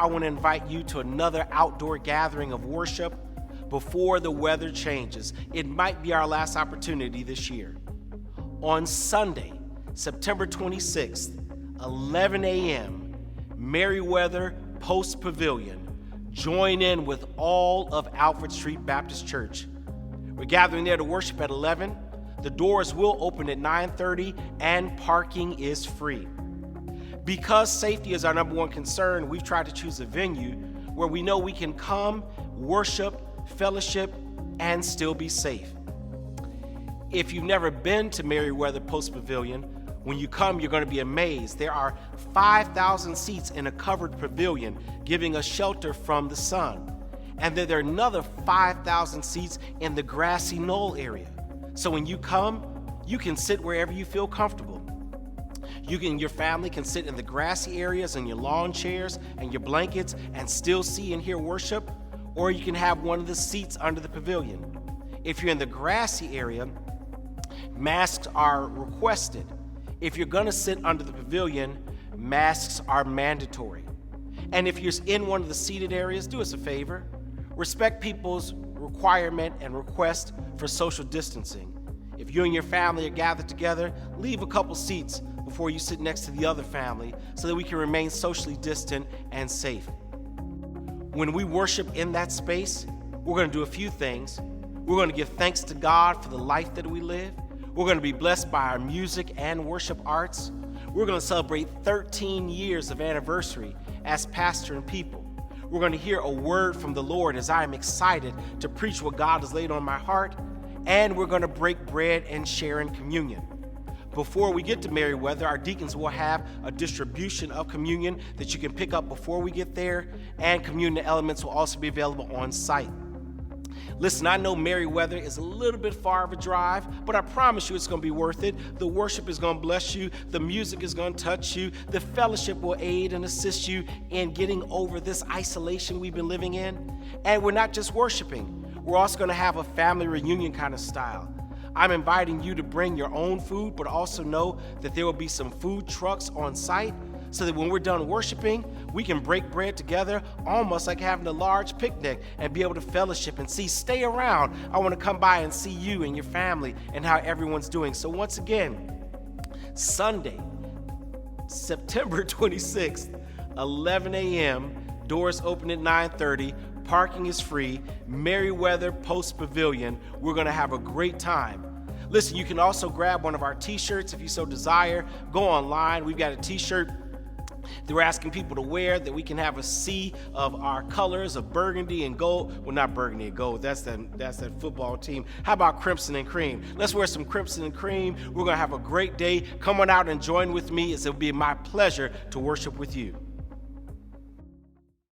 I want to invite you to another outdoor gathering of worship before the weather changes. It might be our last opportunity this year. On Sunday, September 26th, 11 a.m., Merriweather Post Pavilion. Join in with all of Alfred Street Baptist Church. We're gathering there to worship at 11. The doors will open at 9:30 and parking is free. Because safety is our number one concern, we've tried to choose a venue where we know we can come, worship, fellowship, and still be safe. If you've never been to Merriweather Post Pavilion, when you come, you're going to be amazed. There are 5,000 seats in a covered pavilion, giving us shelter from the sun. And then there are another 5,000 seats in the grassy knoll area. So when you come, you can sit wherever you feel comfortable. Your family can sit in the grassy areas and your lawn chairs and your blankets and still see and hear worship, or you can have one of the seats under the pavilion. If you're in the grassy area, masks are requested. If you're going to sit under the pavilion, masks are mandatory. And if you're in one of the seated areas, do us a favor. Respect people's requirement and request for social distancing. If you and your family are gathered together, leave a couple seats before you sit next to the other family so that we can remain socially distant and safe. When we worship in that space, we're going to do a few things. We're going to give thanks to God for the life that we live. We're going to be blessed by our music and worship arts. We're going to celebrate 13 years of anniversary as pastor and people. We're going to hear a word from the Lord as I am excited to preach what God has laid on my heart. And we're going to break bread and share in communion. Before we get to Merriweather, our deacons will have a distribution of communion that you can pick up before we get there, and communion elements will also be available on site. Listen, I know Merriweather is a little bit far of a drive, but I promise you it's going to be worth it. The worship is going to bless you. The music is going to touch you. The fellowship will aid and assist you in getting over this isolation we've been living in. And we're not just worshiping. We're also going to have a family reunion kind of style. I'm inviting you to bring your own food, but also know that there will be some food trucks on site so that when we're done worshiping, we can break bread together, almost like having a large picnic, and be able to fellowship and stay around. I want to come by and see you and your family and how everyone's doing. So once again, Sunday, September 26th, 11 a.m., doors open at 9:30. Parking is free. Merriweather Post Pavilion. We're going to have a great time. Listen, you can also grab one of our t-shirts if you so desire. Go online. We've got a t-shirt that we're asking people to wear that we can have a sea of our colors of burgundy and gold. Well, not burgundy and gold. That's that football team. How about crimson and cream? Let's wear some crimson and cream. We're going to have a great day. Come on out and join with me, as it'll be my pleasure to worship with you.